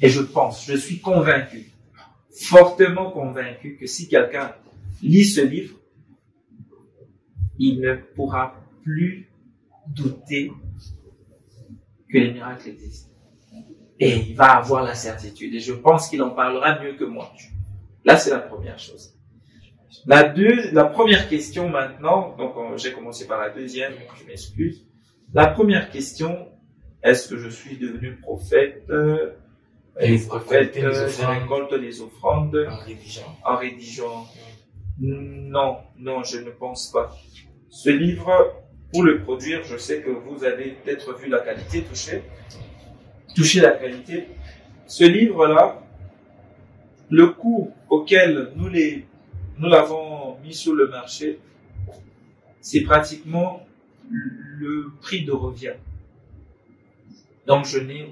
Et je suis convaincu, fortement convaincu que si quelqu'un lit ce livre, il ne pourra plus douter que les miracles existent. Et il va avoir la certitude. Et je pense qu'il en parlera mieux que moi. Là, c'est la première chose. La première question maintenant, donc j'ai commencé par la deuxième, je m'excuse. La première question, est-ce que je suis devenu prophète? Les prophètes, je récolte les offrandes en rédigeant. Non, je ne pense pas. Ce livre, pour le produire, je sais que vous avez peut-être vu la qualité, toucher la qualité. Ce livre-là, le coût auquel nous l'avons mis sur le marché, c'est pratiquement le prix de revient. Donc je ne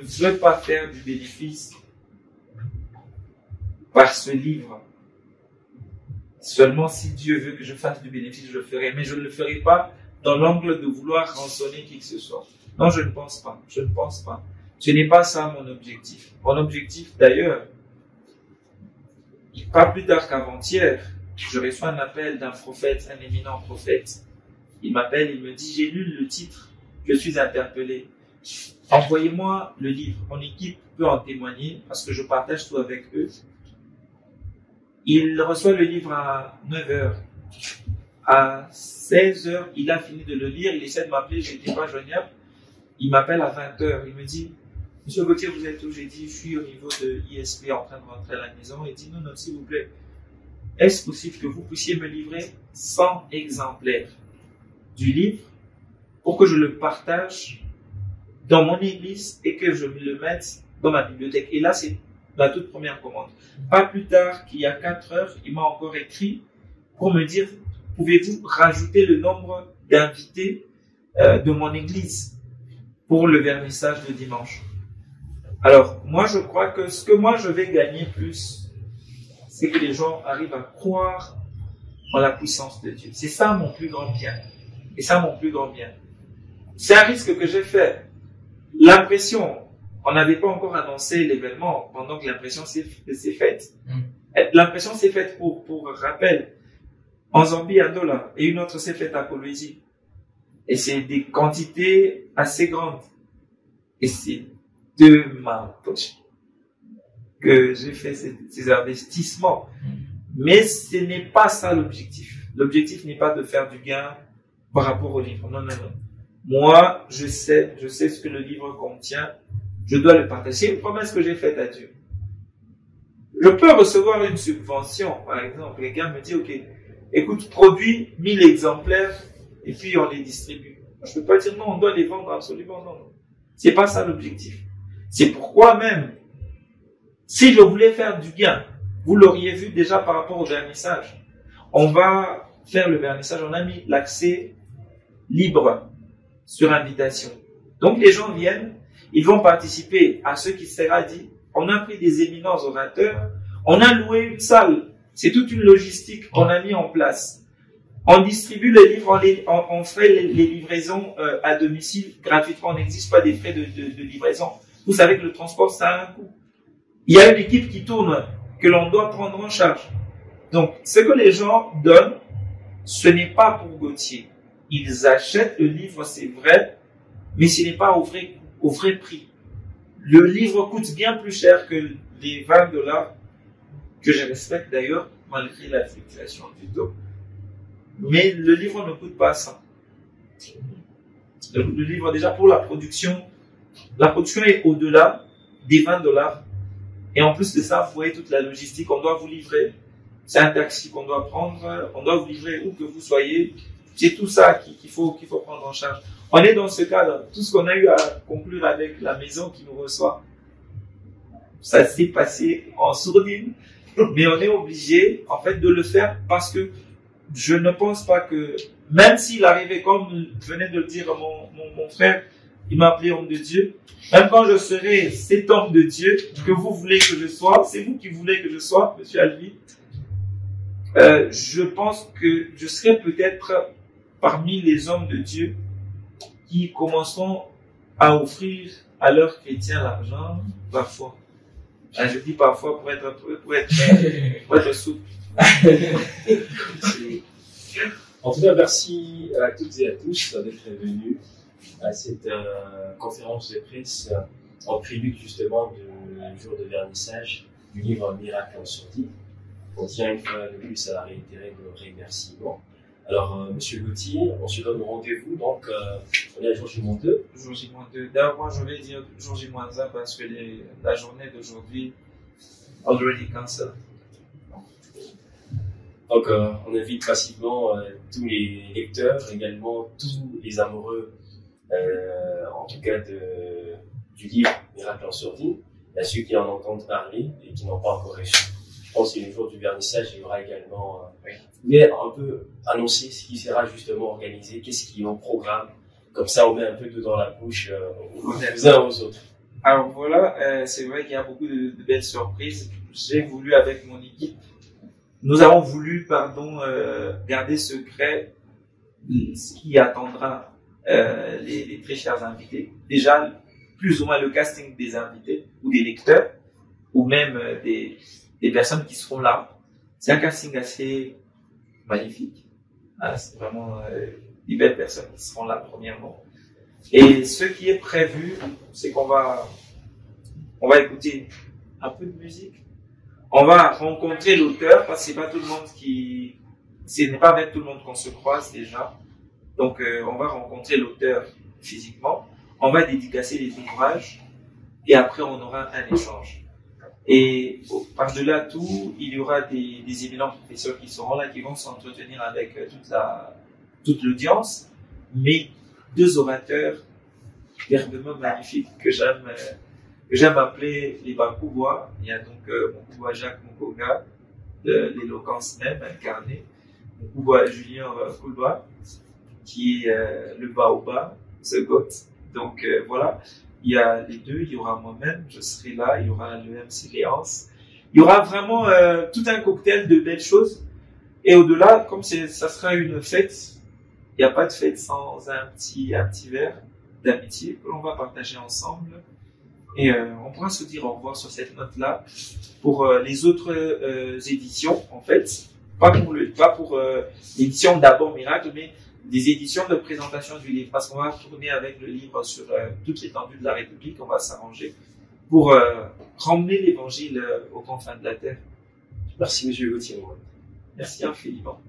veux pas faire du bénéfice par ce livre. Seulement si Dieu veut que je fasse du bénéfice, je le ferai. Mais je ne le ferai pas dans l'angle de vouloir rançonner qui que ce soit. Non, je ne pense pas. Ce n'est pas ça mon objectif. Mon objectif, d'ailleurs, pas plus tard qu'avant-hier, je reçois un appel d'un prophète, un éminent prophète. Il m'appelle, il me dit, j'ai lu le titre, je suis interpellé. Envoyez-moi le livre. Mon équipe peut en témoigner parce que je partage tout avec eux. Il reçoit le livre à 9h. À 16h, il a fini de le lire. Il essaie de m'appeler, je n'étais pas joignable. Il m'appelle à 20h. Il me dit, Monsieur Gauthier, vous êtes où? J'ai dit, je suis au niveau de ISP en train de rentrer à la maison. Il dit, non, s'il vous plaît. Est-ce possible que vous puissiez me livrer 100 exemplaires du livre pour que je le partage dans mon église et que je me le mette dans ma bibliothèque? Et là, c'est la toute première commande. Pas plus tard qu'il y a 4 heures, il m'a encore écrit pour me dire, pouvez-vous rajouter le nombre d'invités de mon église pour le vernissage de dimanche? Alors, moi, je crois que ce que moi, je vais gagner plus, c'est que les gens arrivent à croire en la puissance de Dieu. C'est ça mon plus grand bien. Et ça, mon plus grand bien. C'est un risque que j'ai fait. L'impression, on n'avait pas encore annoncé l'événement pendant que l'impression s'est faite. L'impression s'est faite pour rappel en Zambie, Andola, et une autre s'est faite à Kolwezi. Et c'est des quantités assez grandes. Et c'est de ma poche que j'ai fait ces investissements. Mais ce n'est pas ça l'objectif. L'objectif n'est pas de faire du gain par rapport au livre. Non. Moi, je sais ce que le livre contient. Je dois le partager. C'est une promesse que j'ai faite à Dieu. Je peux recevoir une subvention, par exemple. Quelqu'un me dit, OK, écoute, produis 1000 exemplaires et puis on les distribue. Je peux pas dire non, on doit les vendre absolument, non. C'est pas ça l'objectif. C'est pourquoi même, si je voulais faire du gain, vous l'auriez vu déjà par rapport au vernissage. On va faire le vernissage, on a mis l'accès libre sur invitation. Donc les gens viennent, ils vont participer à ce qui sera dit. On a pris des éminents orateurs, on a loué une salle. C'est toute une logistique qu'on a mis en place. On distribue les livres, on fait les livraisons à domicile gratuitement. On n'existe pas des frais de livraison. Vous savez que le transport, ça a un coût. Il y a une équipe qui tourne, que l'on doit prendre en charge. Donc, ce que les gens donnent, ce n'est pas pour Gauthier. Ils achètent le livre, c'est vrai, mais ce n'est pas au vrai prix. Le livre coûte bien plus cher que les 20 $, que je respecte d'ailleurs, malgré la fluctuation du taux. Mais le livre ne coûte pas ça. Le livre, déjà, pour la production est au-delà des 20 $. Et en plus de ça, vous voyez toute la logistique, on doit vous livrer. C'est un taxi qu'on doit prendre, on doit vous livrer où que vous soyez. C'est tout ça qu'il faut prendre en charge. On est dans ce cadre. Tout ce qu'on a eu à conclure avec la maison qui nous reçoit, ça s'est passé en sourdine. Mais on est obligé, en fait, de le faire parce que je ne pense pas que, même s'il arrivait, comme venait de le dire mon frère, il m'a appelé homme de Dieu, même quand je serai cet homme de Dieu que vous voulez que je sois, c'est vous qui voulez que je sois, monsieur Alvi, je pense que je serai peut-être parmi les hommes de Dieu qui commenceront à offrir à leur chrétien l'argent, parfois. Ah, je dis parfois pour être souple. En tout cas, merci à toutes et à tous d'être venus à cette conférence de presse en prélude justement du jour de vernissage du livre Miracle en sourdine. On tient une fois de plus à réitérer nos remerciements. Alors, Monsieur Gauthier, on se donne rendez-vous, donc on est à jour J-2. Jour J-2. D'ailleurs, moi je vais dire jour J-1 parce que la journée d'aujourd'hui, already cancelled. Donc, on invite massivement tous les lecteurs, également tous les amoureux, en tout cas du livre Miracle en sourdine, à ceux qui en entendent parler et qui n'ont pas encore reçu. Je pense que le jour du vernissage, il y aura également, mais un peu annoncer ce qui sera justement organisé, qu'est-ce qui est au programme. Comme ça, on met un peu d'eau dans la bouche aux uns aux autres. Alors voilà, c'est vrai qu'il y a beaucoup de belles surprises. J'ai voulu avec mon équipe. Nous avons voulu, garder secret ce qui attendra les très chers invités. Déjà, plus ou moins le casting des invités ou des lecteurs ou même des personnes qui seront là. C'est un casting assez magnifique. Ah, c'est vraiment des belles personnes qui seront là premièrement. Et ce qui est prévu, c'est qu'on va écouter un peu de musique. On va rencontrer l'auteur parce que c'est pas tout le monde ce n'est pas avec tout le monde qu'on se croise déjà. Donc, on va rencontrer l'auteur physiquement. On va dédicacer les ouvrages et après on aura un échange. Et par-delà tout, il y aura des éminents professeurs qui seront là, qui vont s'entretenir avec toute l'audience, mais deux orateurs vertement magnifiques que j'aime appeler les Bakoubois. Il y a donc Moukoubois Jacques Mokoga, l'éloquence même incarnée, Moukoubois Julien Koulba, qui est le Baoba, The Goat. Donc voilà, il y a les deux, il y aura moi-même, je serai là, il y aura le MC Léance. Il y aura vraiment tout un cocktail de belles choses. Et au-delà, comme ça sera une fête, il n'y a pas de fête sans un petit verre d'amitié que l'on va partager ensemble. Et on pourra se dire au revoir sur cette note-là pour les autres éditions, en fait. Pas pour l'édition d'Abord Miracle, mais des éditions de présentation du livre. Parce qu'on va tourner avec le livre sur toute l'étendue de la République. On va s'arranger pour ramener l'évangile aux confins de la terre. Merci, Monsieur Gauthier. Merci infiniment.